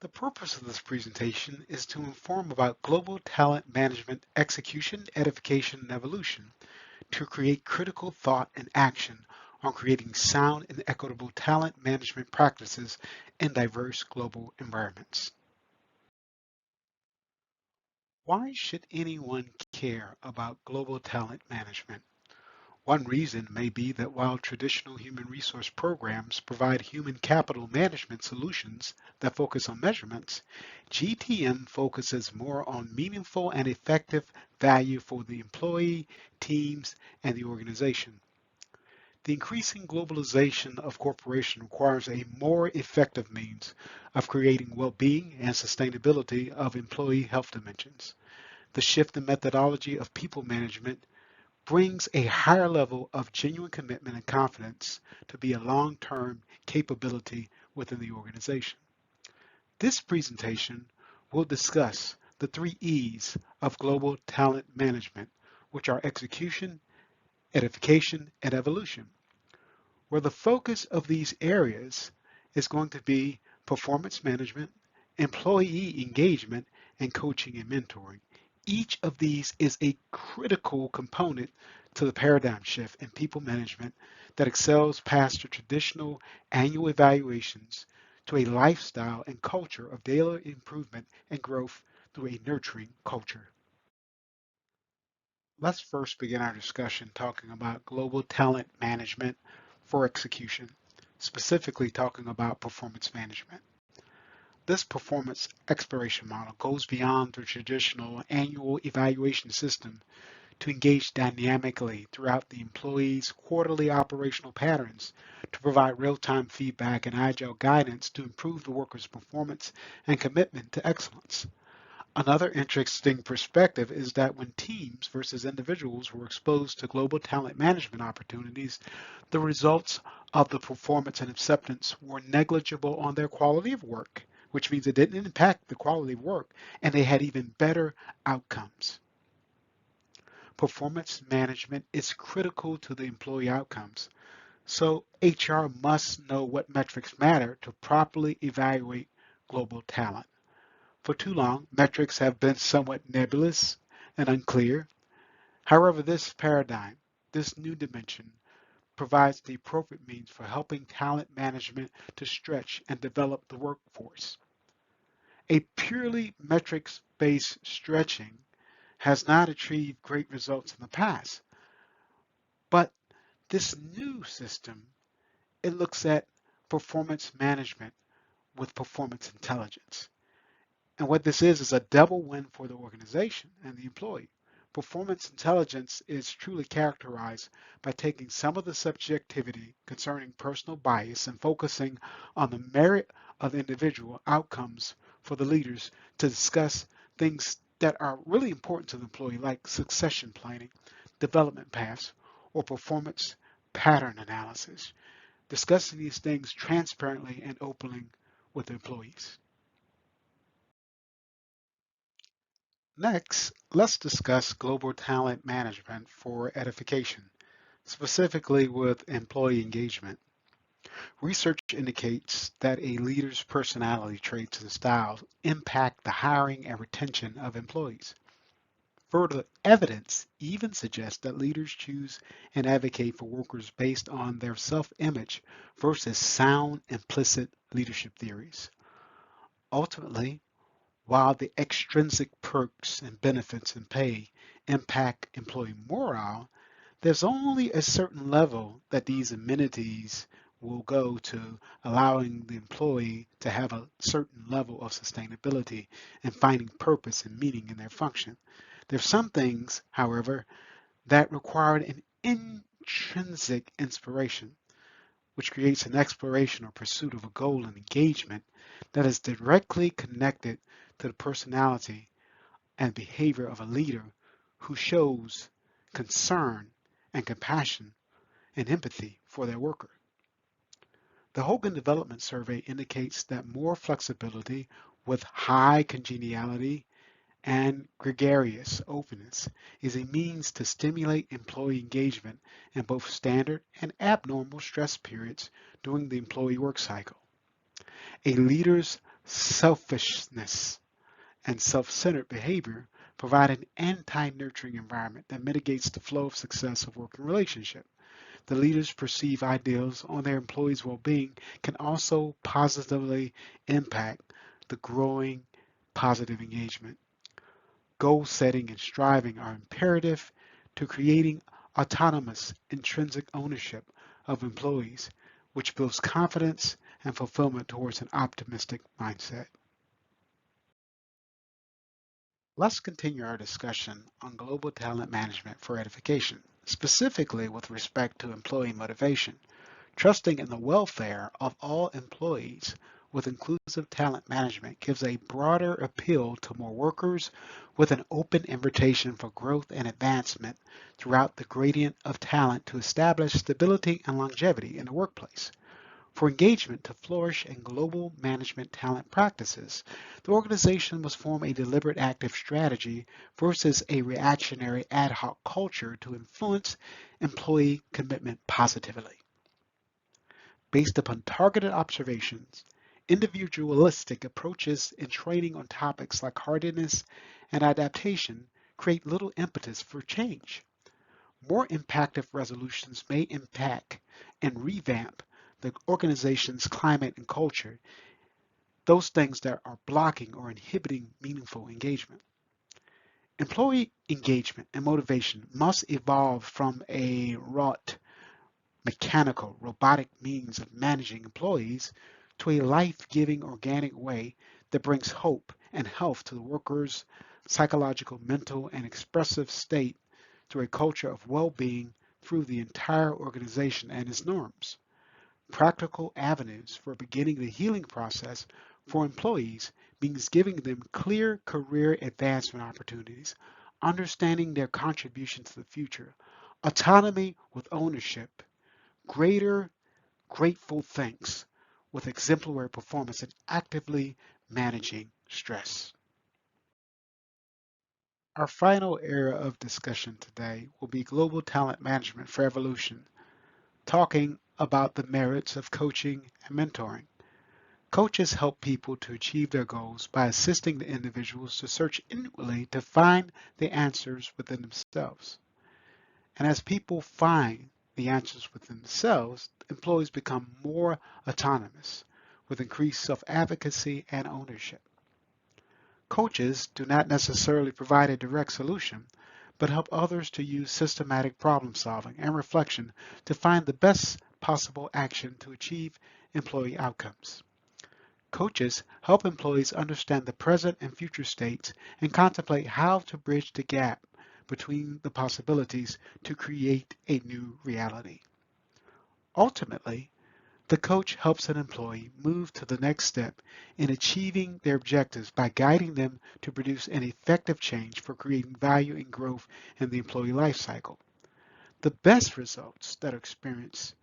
The purpose of this presentation is to inform about global talent management execution, edification, and evolution to create critical thought and action on creating sound and equitable talent management practices in diverse global environments. Why should anyone care about global talent management? One reason may be that while traditional human resource programs provide human capital management solutions that focus on measurements, GTM focuses more on meaningful and effective value for the employee, teams, and the organization. The increasing globalization of corporations requires a more effective means of creating well-being and sustainability of employee health dimensions. The shift in methodology of people management brings a higher level of genuine commitment and confidence to be a long-term capability within the organization. This presentation will discuss the 3 E's of global talent management, which are execution, edification, and evolution, where the focus of these areas is going to be performance management, employee engagement, and coaching and mentoring. Each of these is a critical component to the paradigm shift in people management that excels past the traditional annual evaluations to a lifestyle and culture of daily improvement and growth through a nurturing culture. Let's first begin our discussion talking about global talent management for execution, specifically talking about performance management. This performance exploration model goes beyond the traditional annual evaluation system to engage dynamically throughout the employee's quarterly operational patterns to provide real-time feedback and agile guidance to improve the worker's performance and commitment to excellence. Another interesting perspective is that when teams versus individuals were exposed to global talent management opportunities, the results of the performance and acceptance were negligible on their quality of work, which means it didn't impact the quality of work, and they had even better outcomes. Performance management is critical to the employee outcomes, so HR must know what metrics matter to properly evaluate global talent. For too long, metrics have been somewhat nebulous and unclear. However, this paradigm, this new dimension, provides the appropriate means for helping talent management to stretch and develop the workforce. A purely metrics-based stretching has not achieved great results in the past, but this new system, it looks at performance management with performance intelligence. And what this is a double win for the organization and the employee. Performance intelligence is truly characterized by taking some of the subjectivity concerning personal bias and focusing on the merit of individual outcomes for the leaders to discuss things that are really important to the employee, like succession planning, development paths, or performance pattern analysis. Discussing these things transparently and openly with employees. Next, let's discuss global talent management for edification, specifically with employee engagement. Research indicates that a leader's personality traits and styles impact the hiring and retention of employees. Further evidence even suggests that leaders choose and advocate for workers based on their self-image versus sound implicit leadership theories. Ultimately, while the extrinsic perks and benefits and pay impact employee morale, there's only a certain level that these amenities will go to allowing the employee to have a certain level of sustainability and finding purpose and meaning in their function. There's some things, however, that require an intrinsic inspiration, which creates an exploration or pursuit of a goal and engagement that is directly connected to the personality and behavior of a leader who shows concern and compassion and empathy for their worker. The Hogan Development Survey indicates that more flexibility with high congeniality and gregarious openness is a means to stimulate employee engagement in both standard and abnormal stress periods during the employee work cycle. A leader's selfishness, and self-centered behavior provide an anti-nurturing environment that mitigates the flow of success of working relationship. The leaders' perceived ideals on their employees' well-being can also positively impact the growing positive engagement. Goal setting and striving are imperative to creating autonomous, intrinsic ownership of employees, which builds confidence and fulfillment towards an optimistic mindset. Let's continue our discussion on global talent management for edification, specifically with respect to employee motivation. Trusting in the welfare of all employees with inclusive talent management gives a broader appeal to more workers with an open invitation for growth and advancement throughout the gradient of talent to establish stability and longevity in the workplace. For engagement to flourish in global management talent practices, the organization must form a deliberate active strategy versus a reactionary ad hoc culture to influence employee commitment positively. Based upon targeted observations, individualistic approaches in training on topics like hardiness and adaptation create little impetus for change. More impactful resolutions may impact and revamp the organization's climate and culture, those things that are blocking or inhibiting meaningful engagement. Employee engagement and motivation must evolve from a rote, mechanical, robotic means of managing employees to a life-giving organic way that brings hope and health to the workers' psychological, mental, and expressive state through a culture of well-being through the entire organization and its norms. Practical avenues for beginning the healing process for employees means giving them clear career advancement opportunities, understanding their contribution to the future, autonomy with ownership, greater grateful thanks with exemplary performance, and actively managing stress. Our final area of discussion today will be global talent management for evolution, talking about the merits of coaching and mentoring. Coaches help people to achieve their goals by assisting the individuals to search inwardly to find the answers within themselves. And as people find the answers within themselves, employees become more autonomous with increased self-advocacy and ownership. Coaches do not necessarily provide a direct solution, but help others to use systematic problem solving and reflection to find the best possible action to achieve employee outcomes. Coaches help employees understand the present and future states and contemplate how to bridge the gap between the possibilities to create a new reality. Ultimately, the coach helps an employee move to the next step in achieving their objectives by guiding them to produce an effective change for creating value and growth in the employee life cycle. The best results that are experienced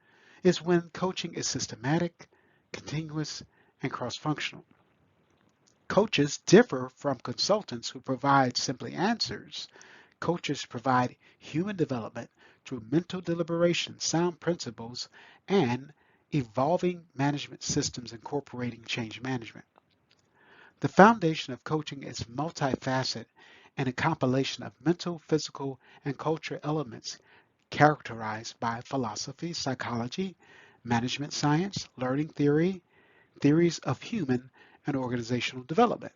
is when coaching is systematic, continuous, and cross-functional. Coaches differ from consultants who provide simply answers. Coaches provide human development through mental deliberation, sound principles, and evolving management systems incorporating change management. The foundation of coaching is multifaceted and a compilation of mental, physical, and cultural elements characterized by philosophy, psychology, management science, learning theory, theories of human and organizational development.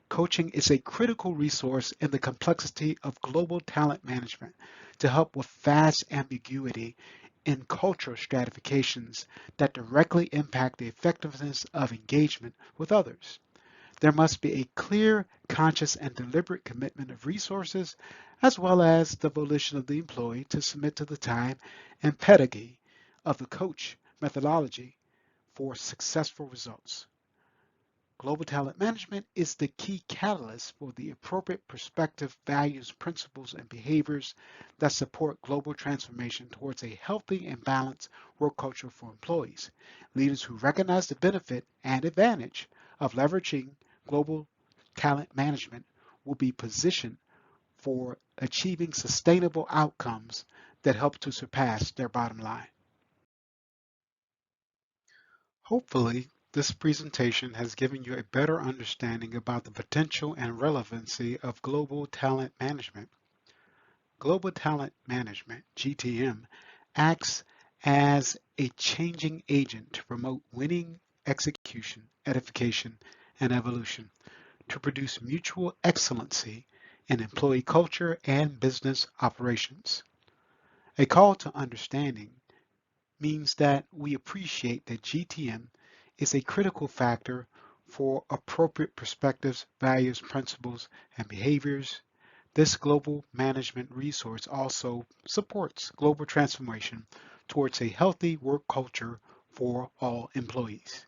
Coaching is a critical resource in the complexity of global talent management to help with vast ambiguity in cultural stratifications that directly impact the effectiveness of engagement with others. There must be a clear, conscious, and deliberate commitment of resources, as well as the volition of the employee to submit to the time and pedagogy of the coach methodology for successful results. Global talent management is the key catalyst for the appropriate perspective, values, principles, and behaviors that support global transformation towards a healthy and balanced work culture for employees. Leaders who recognize the benefit and advantage of leveraging global talent management will be positioned for achieving sustainable outcomes that help to surpass their bottom line. Hopefully, This presentation has given you a better understanding about the potential and relevancy of global talent management. Global talent management, GTM, acts as a changing agent to promote winning execution, edification, and evolution to produce mutual excellency in employee culture and business operations. A call to understanding means that we appreciate that GTM is a critical factor for appropriate perspectives, values, principles, and behaviors. This global management resource also supports global transformation towards a healthy work culture for all employees.